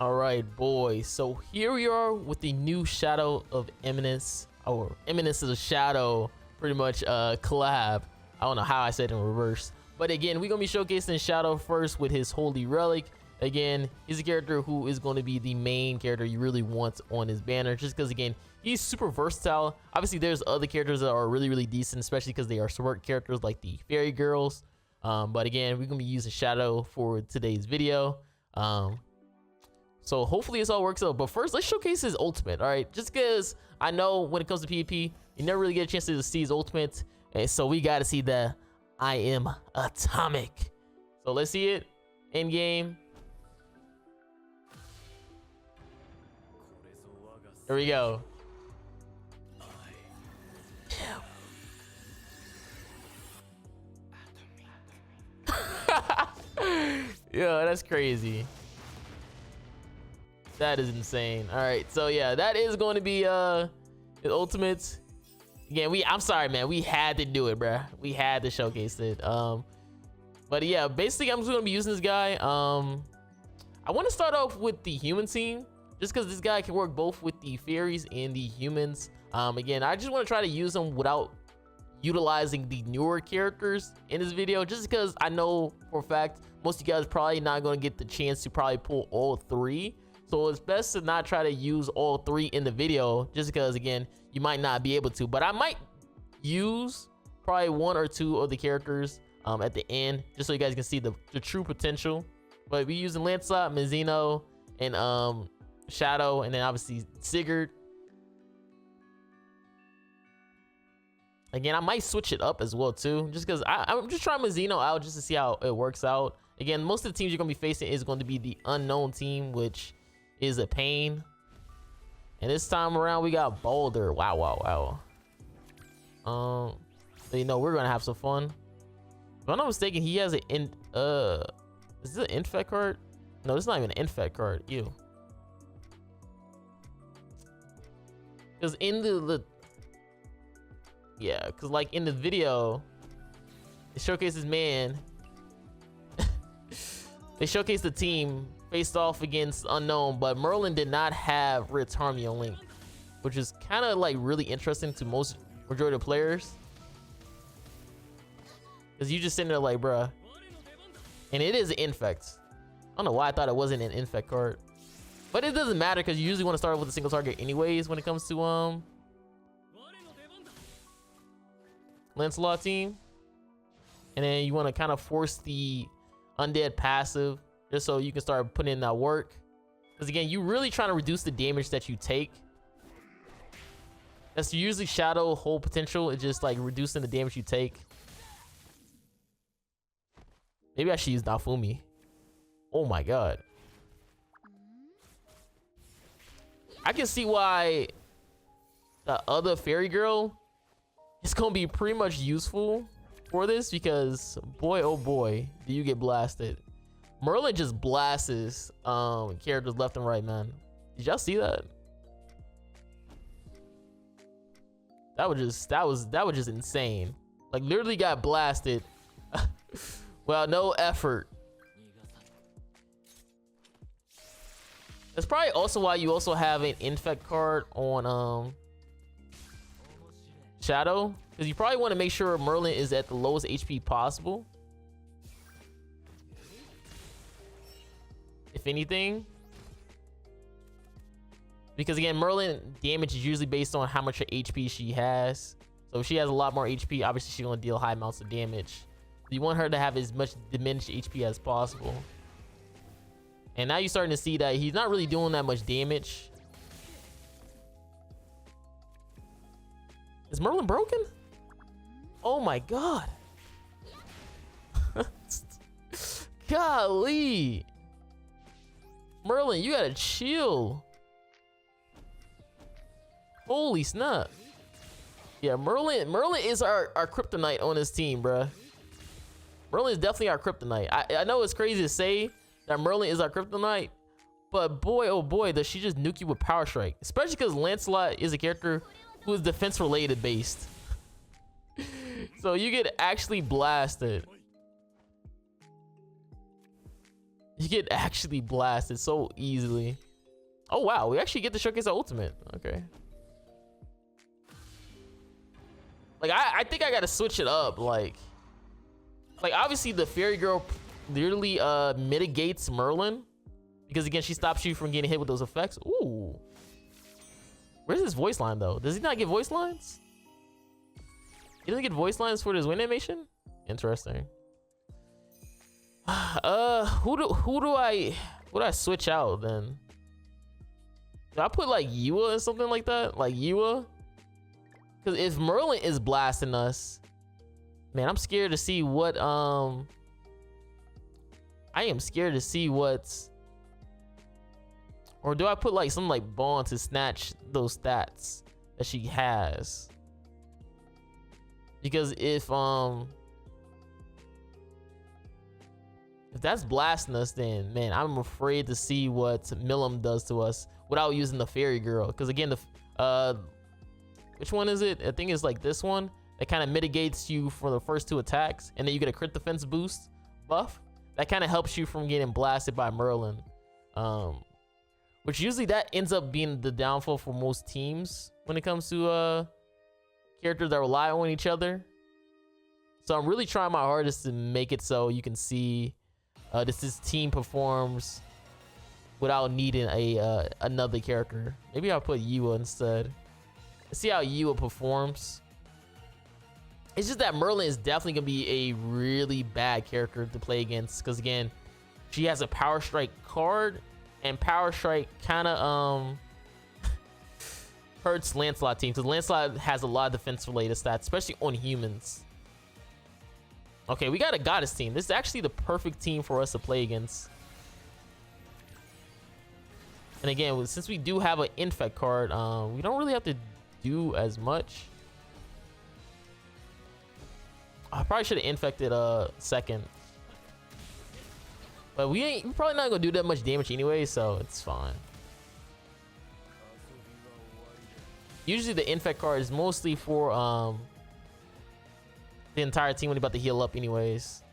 All right, boys. So here we are with the new Shadow of Eminence, or Eminence is a Shadow, pretty much collab. I don't know how I said it in reverse, but again, we're gonna be showcasing Shadow first with his Holy Relic. Again, he's a character who is going to be the main character you really want on his banner, just because again, he's super versatile. Obviously, there's other characters that are really decent, especially because they are support characters like the Fairy Girls. But again, we're gonna be using Shadow for today's video. So hopefully this all works out. But first, let's showcase his ultimate. All right, just because I know when it comes to PvP, you never really get a chance to see his ultimate, and so we got to see the I am atomic. So let's see it in game. There we go. Yeah, that's crazy. That is insane. All right, so yeah, that is going to be his ultimate. Again, I'm sorry, man, we had to do it, bruh. We had to showcase it. But yeah, basically I'm just gonna be using this guy. I want to start off with the human team, just because this guy can work both with the fairies and the humans. Again, I just want to try to use him without utilizing the newer characters in this video, just because I know for a fact most of you guys probably not going to get the chance to probably pull all three. So it's best to not try to use all three in the video, just because again, you might not be able to. But I might use probably one or two of the characters at the end, just so you guys can see the true potential. But we're using Lancelot, Mazzino, and Shadow, and then obviously Sigurd. Again, I might switch it up as well too, just because I'm just trying Mazzino out just to see how it works out. Again, most of the teams you're gonna be facing is going to be the unknown team, which is a pain. And this time around, we got Boulder. Wow. So, you know, we're gonna have some fun. If I'm not mistaken, he has an is this an infect card? No, this is not even an infect card. Ew. Because in the yeah, because like in the video, it showcases man. They showcased the team faced off against unknown, but Merlin did not have Ritz Harmony Link, which is kind of like really interesting to majority of players, because you just sitting there like, bruh. And it is an infect. I don't know why I thought it wasn't an infect card, but it doesn't matter because you usually want to start with a single target anyways when it comes to Lancelot team. And then you want to kind of force the undead passive just so you can start putting in that work, because again, you really trying to reduce the damage that you take. That's usually Shadow whole potential, is just like reducing the damage you take. Maybe I should use Nafumi. Oh my god, I can see why the other fairy girl is gonna be pretty much useful for this, because boy oh boy do you get blasted. Merlin just blasts characters left and right, man. Did y'all see that? That was just insane. Like literally got blasted. Well, no effort. That's probably also why you also have an infect card on Shadow, because you probably want to make sure Merlin is at the lowest HP possible, if anything, because again, Merlin damage is usually based on how much HP she has. So if she has a lot more HP, obviously she's going to deal high amounts of damage. You want her to have as much diminished HP as possible. And now you're starting to see that he's not really doing that much damage. Is Merlin broken? Oh my god. Golly. Merlin, you gotta chill. Holy snap. Yeah, Merlin is our kryptonite on this team, bruh. Merlin is definitely our kryptonite. I know it's crazy to say that Merlin is our kryptonite, but boy oh boy does she just nuke you with Power Strike, especially because Lancelot is a character who is defense related based. So you get actually blasted. You get actually blasted so easily. Oh wow, we actually get to showcase the ultimate. Okay. Like I think I gotta switch it up. Like obviously the fairy girl literally mitigates Merlin, because again she stops you from getting hit with those effects. Ooh. Where's his voice line though? Does he not get voice lines? He doesn't get voice lines for his win animation? Interesting. Who do I switch out then? Do I put like Yua or something like that? Like Yua? Because if Merlin is blasting us, man, I'm scared to see what I am scared to see what's, or do I put like something like Bond to snatch those stats that she has? Because if that's blasting us, then man, I'm afraid to see what Milim does to us without using the fairy girl. Because again, the which one is it? I think it's like this one that kind of mitigates you for the first 2 attacks, and then you get a crit defense boost buff that kind of helps you from getting blasted by Merlin. Which usually that ends up being the downfall for most teams when it comes to characters that rely on each other. So I'm really trying my hardest to make it so you can see this team performs without needing a another character. Maybe I'll put Yua instead. Let's see how Yua performs. It's just that Merlin is definitely gonna be a really bad character to play against, because again, she has a Power Strike card, and Power Strike kind of hurts Lancelot team, because Lancelot has a lot of defense related stats, especially on humans. Okay, we got a goddess team. This is actually the perfect team for us to play against. And again, since we do have an infect card, we don't really have to do as much. I probably should have infected second, but we're probably not gonna do that much damage anyway, so it's fine. Usually the infect card is mostly for the entire team when they're about to heal up anyways.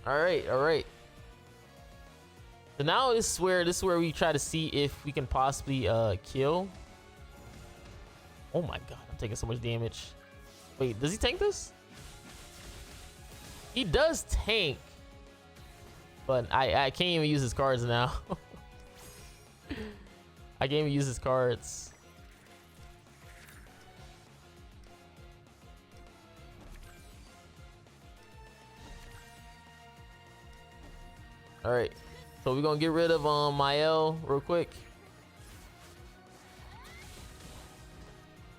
All right. So now this is where we try to see if we can possibly kill. Oh my god, I'm taking so much damage. Wait, does he tank this? He does tank, but I can't even use his cards now. I can't even use his cards. All right, so we're gonna get rid of Mael real quick.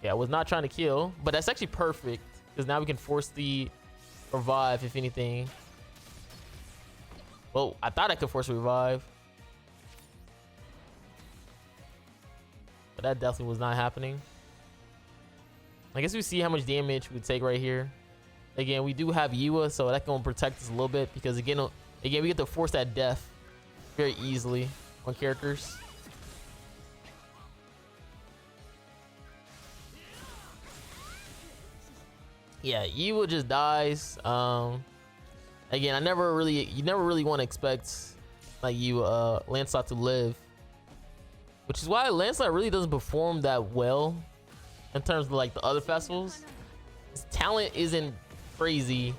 Yeah, I was not trying to kill, but that's actually perfect, because now we can force the revive if anything. Well, I thought I could force revive, but that definitely was not happening. I guess we see how much damage we take right here. Again, we do have Yua, so that's gonna protect us a little bit, because again we get to force that death very easily on characters. Yeah, Yua just dies. Again, you never really want to expect like Lancelot to live, which is why Lancelot really doesn't perform that well in terms of like the other festivals. His talent isn't crazy,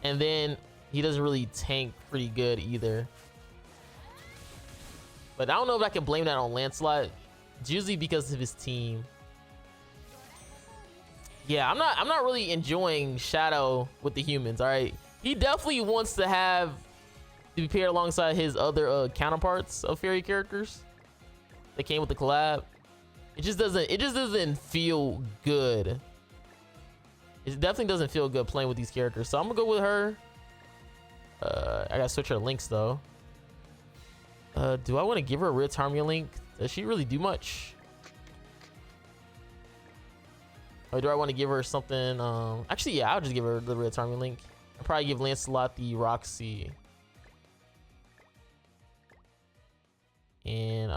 and then he doesn't really tank pretty good either. But I don't know if I can blame that on Lancelot. It's usually because of his team. Yeah, I'm not really enjoying Shadow with the humans. All right, he definitely wants to be paired alongside his other counterparts of fairy characters that came with the collab. It just doesn't feel good. It definitely doesn't feel good playing with these characters. So I'm gonna go with her. I gotta switch her links though. Do I want to give her a Ritz Harmony link? Does she really do much? Or do I want to give her something? Actually, yeah, I'll just give her the Ritz Harmony link. I'll probably give Lancelot the Roxy. And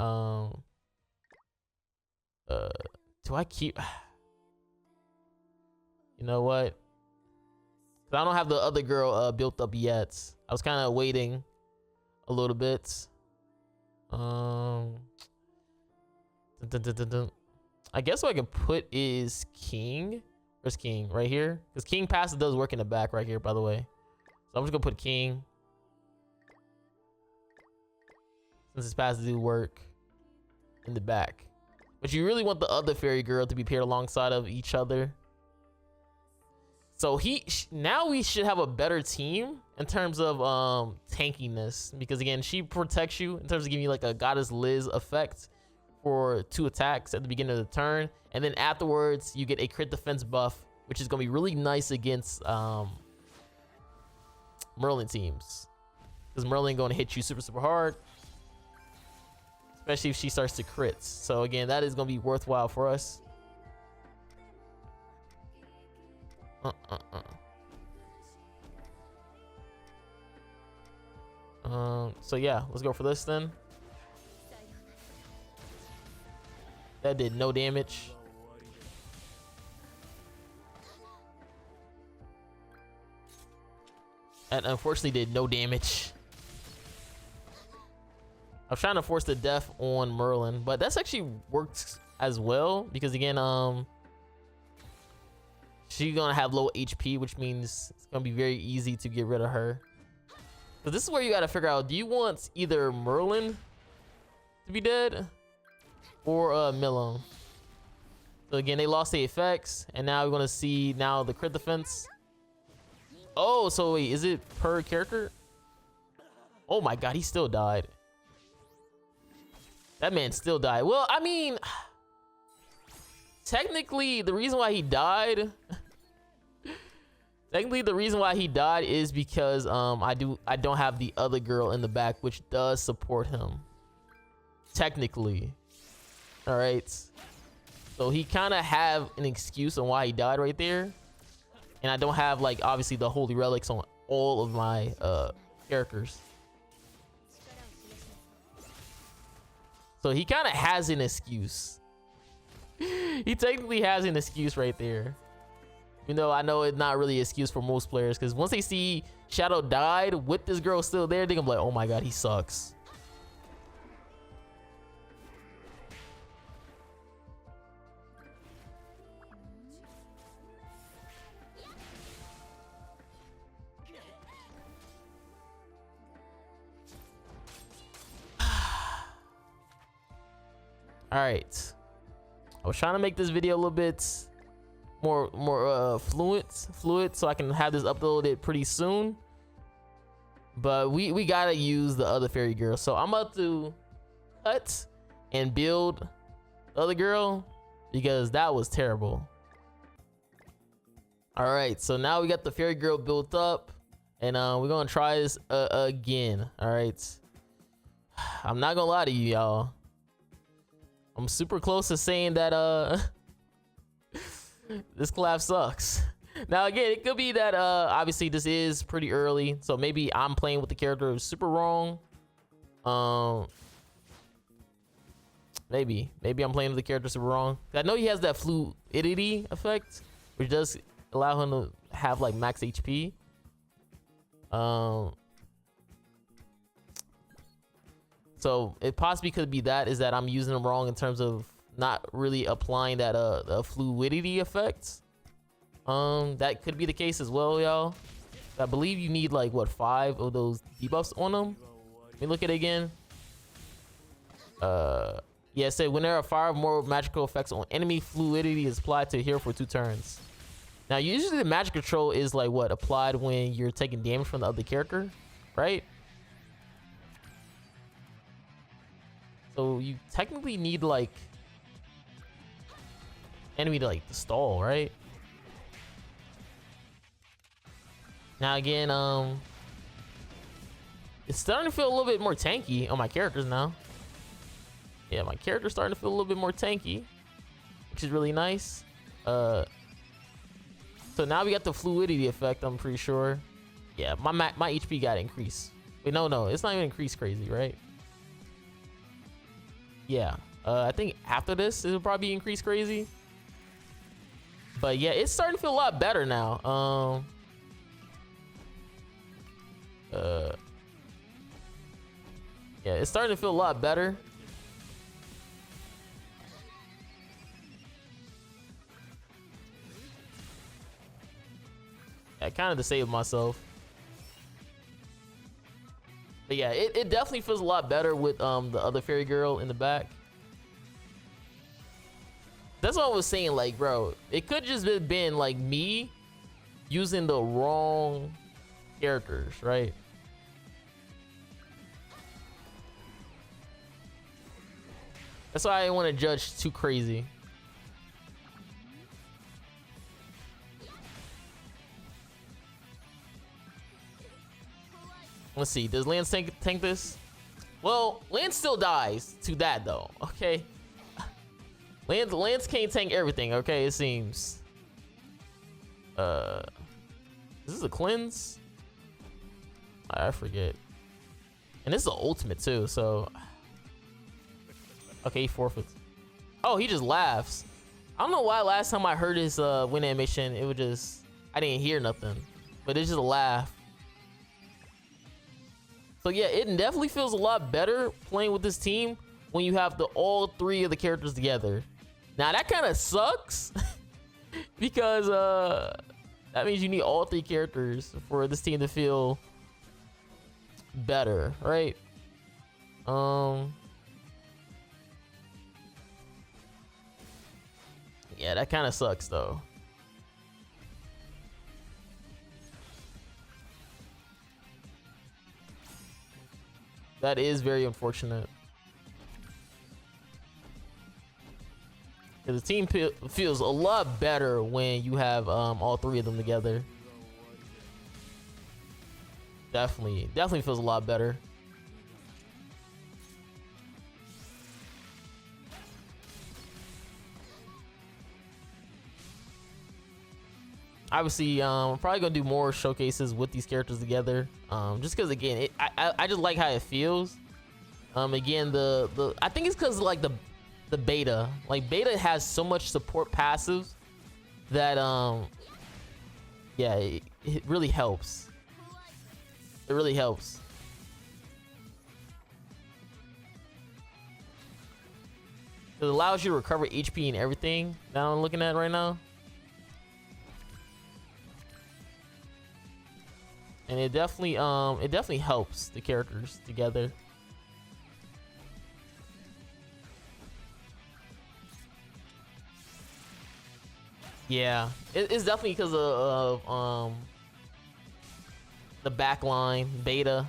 do I keep? You know what? 'Cause I don't have the other girl built up yet. I was kind of waiting a little bit. I guess what I can put is King. Where's King? Right here? Because King passive does work in the back right here, by the way. So I'm just gonna put King. Since his passive do work in the back. But you really want the other fairy girl to be paired alongside of each other. So now we should have a better team in terms of tankiness, because again, she protects you in terms of giving you like a Goddess Liz effect for 2 attacks at the beginning of the turn, and then afterwards you get a crit defense buff, which is gonna be really nice against Merlin teams, because Merlin gonna hit you super hard, especially if she starts to crits. So again, that is gonna be worthwhile for us. So yeah, let's go for this then. That did no damage. That unfortunately did no damage. I was trying to force the death on Merlin, but that's actually worked as well, because again, she's gonna have low HP, which means it's gonna be very easy to get rid of her. So this is where you gotta figure out, do you want either Merlin to be dead or Milone? So again, they lost the effects, and now we're gonna see now the crit defense. Oh, so wait, is it per character? Oh my god, he still died. That man still died. Well, I mean, technically the reason why he died is because I don't have the other girl in the back, which does support him technically. All right, so he kind of have an excuse on why he died right there, and I don't have like obviously the holy relics on all of my characters, so he kind of has an excuse. He technically has an excuse right there. You know, I know it's not really an excuse for most players, because once they see Shadow died with this girl still there, they're gonna be like, oh my god, he sucks. All right, I was trying to make this video a little bit more fluid, so I can have this uploaded pretty soon. But we gotta use the other fairy girl, so I'm about to cut and build the other girl, because that was terrible. All right, so now we got the fairy girl built up, and we're gonna try this again. All right, I'm not gonna lie to you, y'all. I'm super close to saying that this collab sucks. Now again, it could be that obviously this is pretty early, so maybe I'm playing with the character super wrong. Maybe I'm playing with the character super wrong. I know he has that fluidity effect, which does allow him to have like max HP. So it possibly could be that I'm using them wrong in terms of not really applying that fluidity effect. That could be the case as well, y'all. I believe you need like what, 5 of those debuffs on them. Let me look at it again. Yeah, it said when there are 5 more magical effects on enemy, fluidity is applied to a hero for 2 turns. Now usually the magic control is like what, applied when you're taking damage from the other character, right? So you technically need like enemy to like stall, right? Now again, it's starting to feel a little bit more tanky on my characters now. Yeah, my character's starting to feel a little bit more tanky, which is really nice. So now we got the fluidity effect, I'm pretty sure. Yeah, my HP got increased. Wait, no, it's not even increased crazy, right? Yeah, I think after this it'll probably increase crazy. But yeah, it's starting to feel a lot better now. Yeah, it's starting to feel a lot better. I kind of disabled myself. But yeah, it definitely feels a lot better with the other fairy girl in the back. That's what I was saying, like, bro, it could just have been like me using the wrong characters, right? That's why I didn't want to judge too crazy. Let's see, does Lance tank this? Well, Lance still dies to that though, okay? Lance can't tank everything, okay, it seems. Is this a cleanse? I forget. And this is the ultimate too, so. Okay, he forfeits. Oh, he just laughs. I don't know why last time I heard his win animation, it would just, I didn't hear nothing. But it's just a laugh. So yeah, it definitely feels a lot better playing with this team when you have all three of the characters together. Now that kind of sucks because that means you need all three characters for this team to feel better, right? Yeah, that kind of sucks though. That is very unfortunate. The team feels a lot better when you have all three of them together. Definitely feels a lot better. Obviously, I'm probably gonna do more showcases with these characters together. Just because again, I just like how it feels. Again, I think it's because like the beta, like beta has so much support passives that yeah, it really helps. It really helps. It allows you to recover HP and everything that I'm looking at right now. And it definitely helps the characters together. Yeah, it's definitely because of the backline beta.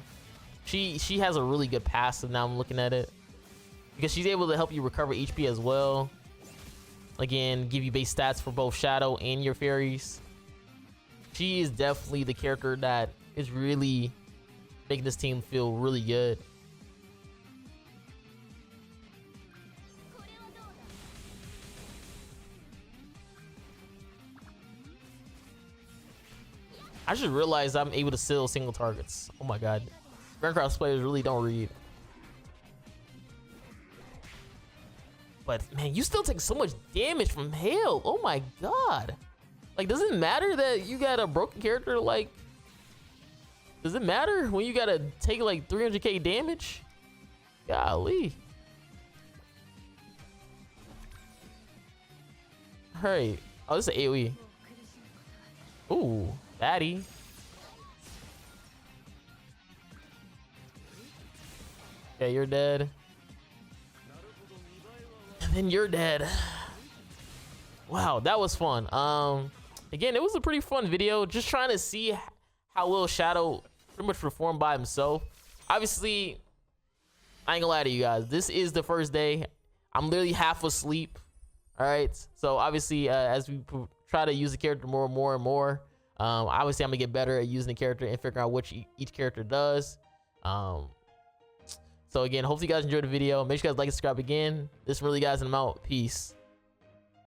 She has a really good passive now. I'm looking at it because she's able to help you recover HP as well. Again, give you base stats for both Shadow and your fairies. She is definitely the character that is really making this team feel really good. I just realized I'm able to seal single targets. Oh my god. Grandcross players really don't read. But man, you still take so much damage from hail. Oh my god. Like, does it matter that you got a broken character? Like, does it matter when you gotta take like 300k damage? Golly. Alright. Oh, this is an AoE. Ooh, baddie. Okay, you're dead. And then you're dead. Wow, that was fun. Again, it was a pretty fun video. Just trying to see how well Shadow pretty much performed by himself. Obviously, I ain't gonna lie to you guys. This is the first day. I'm literally half asleep. All right. So obviously, as we try to use the character more and more and more, obviously I'm gonna get better at using the character and figuring out what each character does. So again, hopefully you guys enjoyed the video. Make sure you guys like and subscribe again. This is Marilli, guys, and I'm out. Peace.